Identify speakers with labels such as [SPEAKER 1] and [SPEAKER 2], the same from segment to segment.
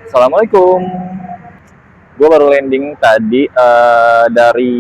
[SPEAKER 1] Assalamualaikum. Gue baru landing tadi dari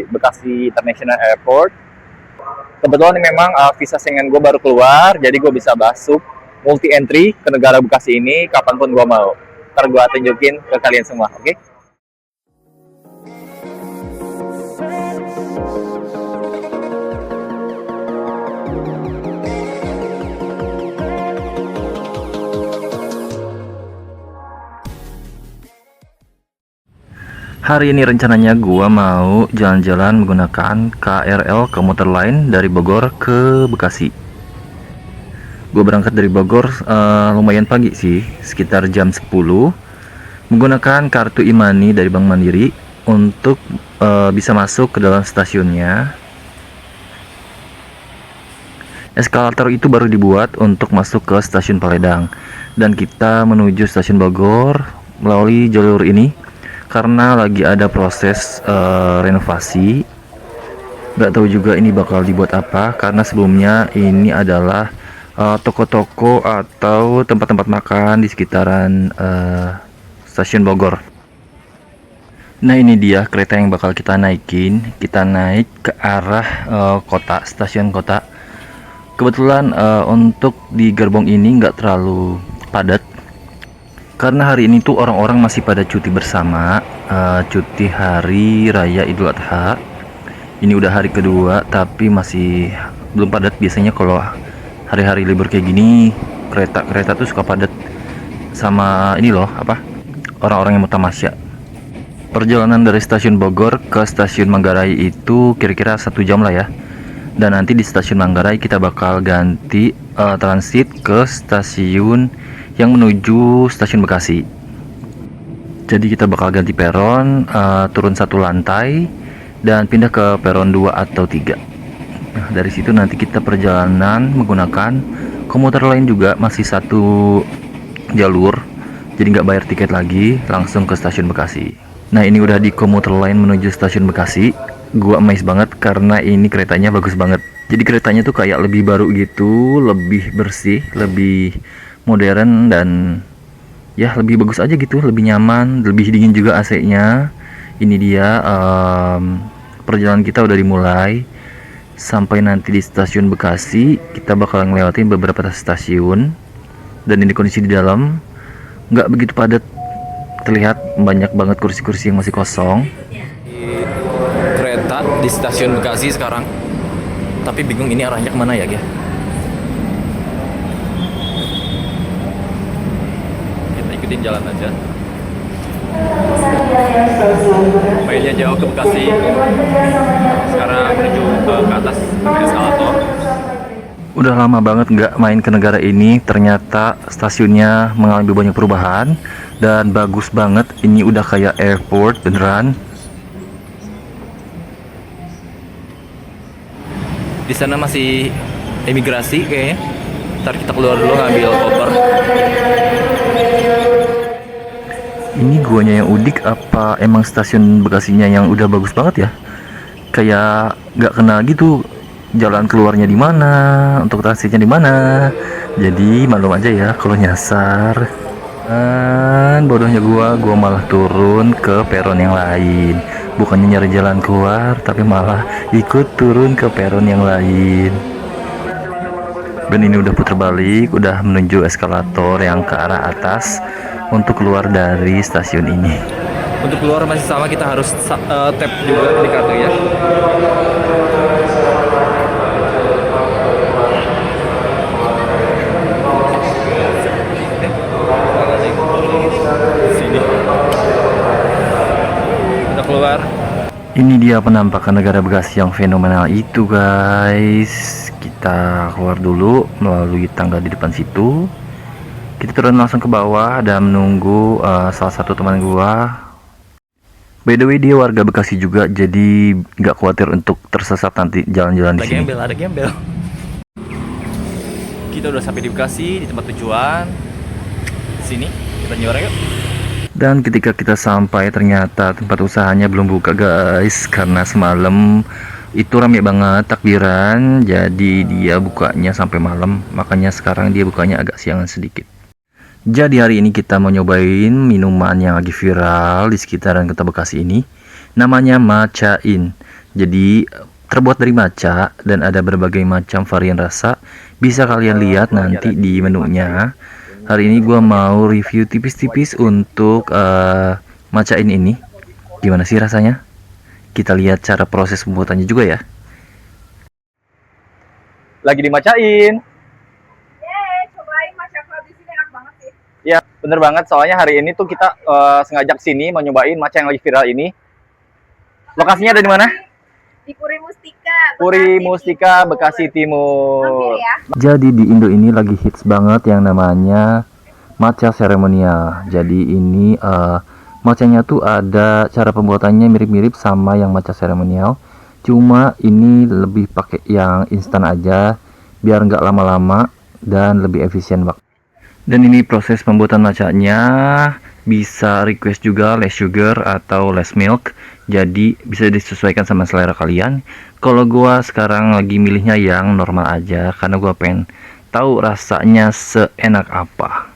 [SPEAKER 1] Bekasi International Airport. Kebetulan memang visa Schengen gue baru keluar, jadi gue bisa masuk multi entry ke negara Bekasi ini kapanpun gue mau. Ntar gue tunjukin ke kalian semua, oke? Hari ini rencananya gua mau jalan-jalan menggunakan KRL komuter lain dari Bogor ke Bekasi. Gua berangkat dari Bogor lumayan pagi sih, sekitar jam 10, menggunakan kartu e-money dari Bank Mandiri untuk bisa masuk ke dalam stasiunnya. Eskalator itu baru dibuat untuk masuk ke stasiun Paledang, dan kita menuju stasiun Bogor melalui jalur ini karena lagi ada proses renovasi. Nggak tahu juga ini bakal dibuat apa, karena sebelumnya ini adalah toko-toko atau tempat-tempat makan di sekitaran stasiun Bogor. Nah, ini dia kereta yang bakal kita naikin. Kita naik ke arah kota, stasiun kota. Kebetulan untuk di gerbong ini nggak terlalu padat, karena hari ini tuh orang-orang masih pada cuti bersama, cuti hari raya Idul Adha. Ini udah hari kedua tapi masih belum padat. Biasanya kalau hari-hari libur kayak gini kereta tuh suka padat sama ini loh, orang-orang yang mau tamasya. Perjalanan dari stasiun Bogor ke stasiun Manggarai itu kira-kira 1 jam lah ya. Dan nanti di stasiun Manggarai kita bakal ganti transit ke stasiun yang menuju stasiun Bekasi. Jadi kita bakal ganti peron, turun 1 lantai dan pindah ke peron 2 atau 3. Nah, dari situ nanti kita perjalanan menggunakan komuter lain juga, masih 1 jalur. Jadi nggak bayar tiket lagi, langsung ke stasiun Bekasi. Nah, ini udah di komuter lain menuju stasiun Bekasi. Gua amazed banget karena ini keretanya bagus banget. Jadi keretanya tuh kayak lebih baru gitu, lebih bersih, lebih modern, dan ya lebih bagus aja gitu, lebih nyaman, lebih dingin juga AC-nya. Ini dia perjalanan kita udah dimulai. Sampai nanti di stasiun Bekasi kita bakal ngelewatin beberapa stasiun, dan ini kondisi di dalam nggak begitu padat, terlihat banyak banget kursi-kursi yang masih kosong. Kereta di stasiun Bekasi sekarang, tapi bingung ini arahnya kemana ya, guys. Jalan aja. Mainnya jauh ke Bekasi. Sekarang menuju ke atas eskalator. Udah lama banget nggak main ke negara ini. Ternyata stasiunnya mengalami banyak perubahan dan bagus banget. Ini udah kayak airport beneran. Di sana masih imigrasi kayaknya. Ntar kita keluar dulu ngambil koper. Ini guanya yang udik apa emang stasiun Bekasinya yang udah bagus banget ya? Kayak nggak kenal gitu jalan keluarnya di mana, untuk transitnya di mana. Jadi maklum aja ya kalau nyasar. Dan bodohnya gua malah turun ke peron yang lain. Bukannya nyari jalan keluar, tapi malah ikut turun ke peron yang lain. Dan ini udah putar balik, udah menuju eskalator yang ke arah atas untuk keluar dari stasiun ini. Untuk keluar masih sama, kita harus tap juga di kartu ya. Sini. Kita keluar. Ini dia penampakan negara Bekasi yang fenomenal itu, guys. Kita keluar dulu melalui tangga di depan situ. Kita turun langsung ke bawah dan menunggu salah satu teman gua. By the way, dia warga Bekasi juga, jadi nggak khawatir untuk tersesat nanti jalan-jalan di sini. Ada gembel. Kita udah sampai di Bekasi, di tempat tujuan. Sini, kita nyuara yuk. Dan ketika kita sampai, ternyata tempat usahanya belum buka, guys, karena semalam itu rame banget takbiran, jadi dia bukanya sampai malam. Makanya sekarang dia bukanya agak siangan sedikit. Jadi hari ini kita mau nyobain minuman yang lagi viral di sekitaran Kota Bekasi ini. Namanya Matchain. Jadi terbuat dari matcha dan ada berbagai macam varian rasa. Bisa kalian lihat nanti di menunya. Hari ini gua mau review tipis-tipis untuk Matchain ini. Gimana sih rasanya? Kita lihat cara proses pembuatannya juga ya.
[SPEAKER 2] Lagi dimacain.
[SPEAKER 3] Cobain matcha cloud di sini enak banget sih.
[SPEAKER 2] Ya, bener banget. Soalnya hari ini tuh kita sengaja kesini mau nyobain matcha yang lagi viral ini. Lokasinya ada di mana?
[SPEAKER 3] Di Puri Mustika.
[SPEAKER 2] Puri Mustika, Bekasi Timur.
[SPEAKER 3] Mampir ya.
[SPEAKER 1] Jadi di Indo ini lagi hits banget yang namanya matcha seremonial. Jadi ini matchanya tuh ada cara pembuatannya mirip-mirip sama yang matcha seremonial. Cuma ini lebih pakai yang instan aja biar nggak lama-lama dan lebih efisien waktu. Dan ini proses pembuatan matchanya bisa request juga less sugar atau less milk. Jadi bisa disesuaikan sama selera kalian. Kalau gua sekarang lagi milihnya yang normal aja karena gua pengen tahu rasanya seenak apa.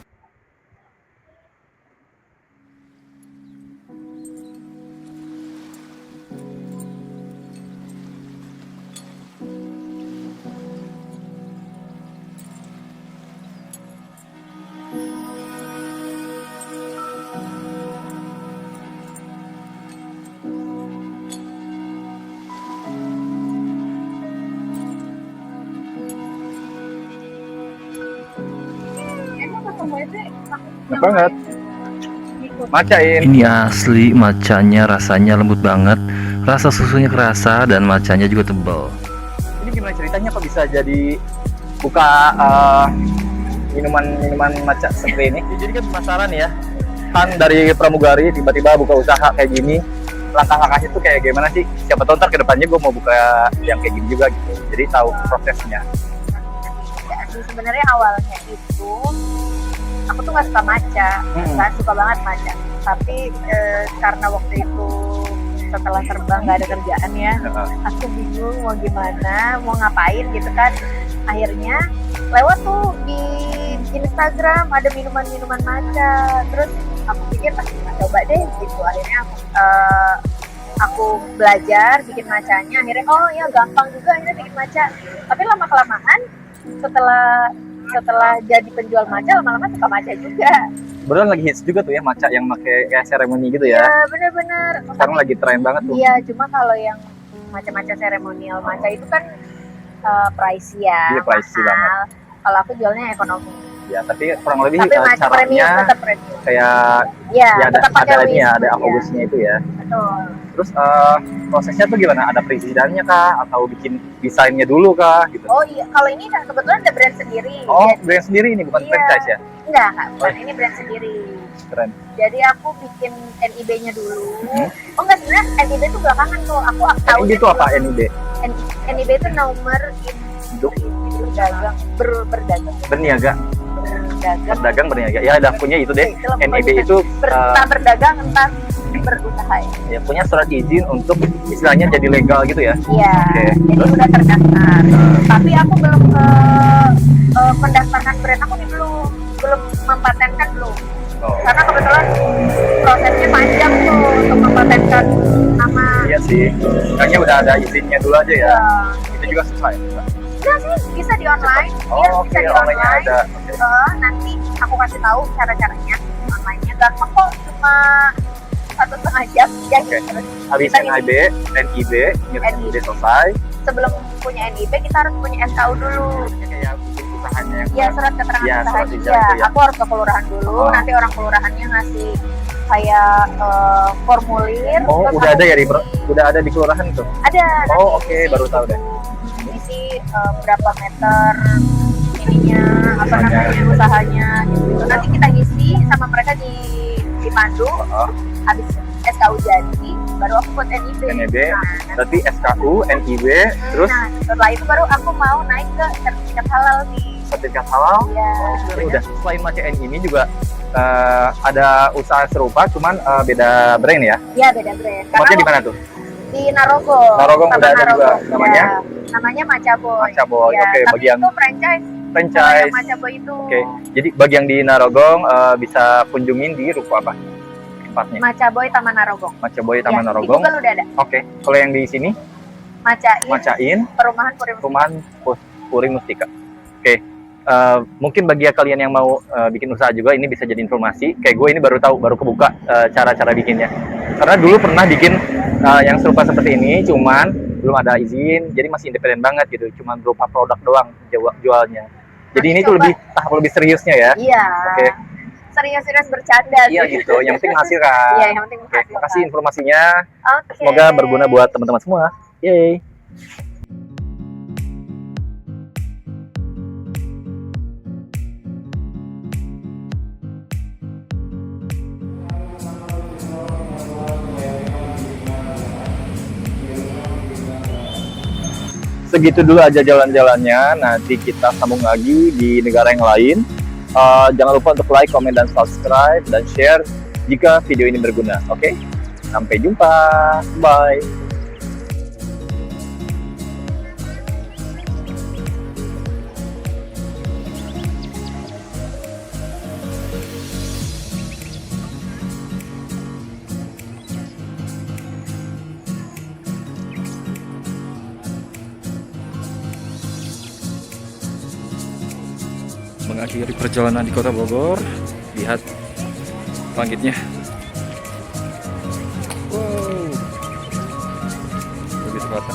[SPEAKER 3] Enak ketemu itu.
[SPEAKER 2] Enak banget. Macain.
[SPEAKER 1] Ini asli matchanya rasanya lembut banget. Rasa susunya kerasa dan matchanya juga tebal.
[SPEAKER 2] Ini gimana ceritanya kok bisa jadi buka minuman matcha seperti ini? Jadi kan penasaran ya. Kan dari pramugari tiba-tiba buka usaha kayak gini. Langkah-langkahnya tuh kayak gimana sih? Siapa tahu ntar kedepannya gue mau buka yang kayak gini juga gitu. Jadi tahu prosesnya.
[SPEAKER 3] Ya, sebenarnya awalnya itu aku tuh nggak suka matcha, nggak suka banget matcha. Tapi karena waktu itu setelah terbang nggak ada kerjaan ya, aku bingung mau gimana, mau ngapain gitu kan. Akhirnya lewat tuh di Instagram ada minuman-minuman matcha. Terus aku pikir coba deh gitu. Akhirnya aku belajar bikin matchanya. Akhirnya oh ya gampang juga akhirnya bikin matcha. Tapi lama kelamaan setelah jadi penjual matcha lama-lama suka matcha juga.
[SPEAKER 2] Beneran lagi hits juga tuh ya matcha yang pakai kayak seremoni gitu ya.
[SPEAKER 3] Iya bener-bener.
[SPEAKER 2] Sekarang lagi tren banget tuh.
[SPEAKER 3] Iya cuma kalau yang matcha-matcha seremonial matcha itu kan pricey ya.
[SPEAKER 2] Iya, pricey
[SPEAKER 3] mahal. Kalau aku jualnya ekonomi.
[SPEAKER 2] Ya, tapi kurang lebih
[SPEAKER 3] Tapi matcha premium
[SPEAKER 2] caranya
[SPEAKER 3] tetap premium.
[SPEAKER 2] kayak
[SPEAKER 3] Iya,
[SPEAKER 2] ya ada
[SPEAKER 3] tetap pakai
[SPEAKER 2] ini ya, ada
[SPEAKER 3] whisky,
[SPEAKER 2] aquagusnya itu ya.
[SPEAKER 3] Betul.
[SPEAKER 2] Terus prosesnya tuh gimana? Ada perizinannya kah? Atau bikin desainnya dulu kah? Gitu.
[SPEAKER 3] Oh iya, kalau ini kan kebetulan ada brand sendiri.
[SPEAKER 2] Oh,
[SPEAKER 3] Jadi,
[SPEAKER 2] brand sendiri ini bukan
[SPEAKER 3] iya.
[SPEAKER 2] franchise ya?
[SPEAKER 3] Enggak, bukan. Ini brand sendiri.
[SPEAKER 2] Keren.
[SPEAKER 3] Jadi aku bikin NIB-nya dulu. Oh enggak, sebenarnya NIB itu belakangan tuh. Aku tahu.
[SPEAKER 2] NIB itu apa NIB?
[SPEAKER 3] NIB itu nomor
[SPEAKER 2] Hidup
[SPEAKER 3] berdagang, berdagang.
[SPEAKER 2] berniaga. Berdagang berniaga. Ya udah punya itu deh.
[SPEAKER 3] Itulah
[SPEAKER 2] NIB
[SPEAKER 3] pokoknya.
[SPEAKER 2] itu
[SPEAKER 3] Entah berdagang, entah berusaha ya.
[SPEAKER 2] ya punya surat izin untuk istilahnya jadi legal gitu ya.
[SPEAKER 3] Iya.
[SPEAKER 2] Oke.
[SPEAKER 3] Jadi
[SPEAKER 2] Terus?
[SPEAKER 3] udah terdaftar. Tapi aku belum mendaftarkan brand aku nih belum mempatenkan belum.
[SPEAKER 2] Oh.
[SPEAKER 3] Karena kebetulan prosesnya panjang tuh untuk mempatenkan nama.
[SPEAKER 2] Iya sih. Kayaknya udah ada izinnya dulu aja ya.
[SPEAKER 3] Ya.
[SPEAKER 2] Itu juga susah ya.
[SPEAKER 3] Enggak sih, bisa di online.
[SPEAKER 2] Oh,
[SPEAKER 3] Iya,
[SPEAKER 2] oke,
[SPEAKER 3] bisa di
[SPEAKER 2] online-nya
[SPEAKER 3] online.
[SPEAKER 2] ada. Oke.
[SPEAKER 3] Nanti aku kasih tahu cara-caranya. Online-nya gampang kok, cuma 1,5 jam. Ya,
[SPEAKER 2] Oke.
[SPEAKER 3] terus
[SPEAKER 2] Habis
[SPEAKER 3] kita
[SPEAKER 2] NIB, NIB selesai.
[SPEAKER 3] sebelum punya NIB kita harus punya SKU dulu.
[SPEAKER 2] Kayak bikin usahanya yang
[SPEAKER 3] Iya, surat keterangan
[SPEAKER 2] Iya,
[SPEAKER 3] usaha.
[SPEAKER 2] surat izin
[SPEAKER 3] Iya,
[SPEAKER 2] itu ya.
[SPEAKER 3] aku harus ke kelurahan dulu.
[SPEAKER 2] Oh.
[SPEAKER 3] Nanti orang kelurahannya ngasih kayak formulir.
[SPEAKER 2] Oh,
[SPEAKER 3] terus
[SPEAKER 2] udah
[SPEAKER 3] aku
[SPEAKER 2] ada ya di
[SPEAKER 3] isi.
[SPEAKER 2] udah ada di kelurahan itu.
[SPEAKER 3] Ada.
[SPEAKER 2] Oh,
[SPEAKER 3] nanti
[SPEAKER 2] oke,
[SPEAKER 3] isi
[SPEAKER 2] baru tahu deh.
[SPEAKER 3] isi berapa meter ininya, apa
[SPEAKER 2] Usahanya.
[SPEAKER 3] namanya usahanya gitu. Nanti kita isi sama mereka dipandu.
[SPEAKER 2] Oh,
[SPEAKER 3] Habis SKU jadi, baru aku buat NIB.
[SPEAKER 2] NIB,
[SPEAKER 3] Nah,
[SPEAKER 2] berarti SKU, NIB, terus
[SPEAKER 3] nah, setelah itu baru aku mau naik ke sertifikat halal nih.
[SPEAKER 2] sertifikat halal.
[SPEAKER 3] Iya.
[SPEAKER 2] Ini udah selain Matcha ini juga ada usaha serupa, cuman beda brand ya.
[SPEAKER 3] Iya beda brand.
[SPEAKER 2] Tempatnya di mana tuh?
[SPEAKER 3] Di Narogong.
[SPEAKER 2] Narogong
[SPEAKER 3] Taman
[SPEAKER 2] udah ada juga
[SPEAKER 3] Narogong.
[SPEAKER 2] namanya?
[SPEAKER 3] Ya, namanya Matcha Boy.
[SPEAKER 2] Matcha Boy.
[SPEAKER 3] Ya,
[SPEAKER 2] Oke,
[SPEAKER 3] tapi
[SPEAKER 2] bagian
[SPEAKER 3] itu franchise
[SPEAKER 2] franchise.
[SPEAKER 3] Yang Macaboy itu.
[SPEAKER 2] Oke, jadi bagi yang di Narogong bisa kunjungin di ruko apa tempatnya?
[SPEAKER 3] Macaboy Taman Narogong.
[SPEAKER 2] Macaboy Taman
[SPEAKER 3] Ya,
[SPEAKER 2] Narogong.
[SPEAKER 3] Di Google udah ada.
[SPEAKER 2] Oke, kalau yang di sini
[SPEAKER 3] Macain.
[SPEAKER 2] Perumahan Puri Mustika. Oke, mungkin bagi kalian yang mau bikin usaha juga ini bisa jadi informasi. Kayak gue ini baru tahu, baru kebuka cara-cara bikinnya. Karena dulu pernah bikin yang serupa seperti ini, cuman belum ada izin, jadi masih independen banget gitu, cuman berupa produk doang jualnya. Jadi ini tuh lebih tahap lebih seriusnya ya.
[SPEAKER 3] Iya.
[SPEAKER 2] Oke.
[SPEAKER 3] Serius-serius bercanda
[SPEAKER 2] Iya
[SPEAKER 3] sih.
[SPEAKER 2] gitu, yang penting menghasilkan.
[SPEAKER 3] Iya, yang penting
[SPEAKER 2] Oke,
[SPEAKER 3] menghasilkan.
[SPEAKER 2] makasih informasinya.
[SPEAKER 3] Oke.
[SPEAKER 2] Semoga berguna buat teman-teman semua. Yeay. Segitu dulu aja jalan-jalannya. Nanti kita sambung lagi di negara yang lain. Jangan lupa untuk like, comment, dan subscribe, dan share jika video ini berguna. Oke? Sampai jumpa. Bye.
[SPEAKER 1] Mengakhiri perjalanan di Kota Bogor. Lihat langitnya. Wow, begitu kota.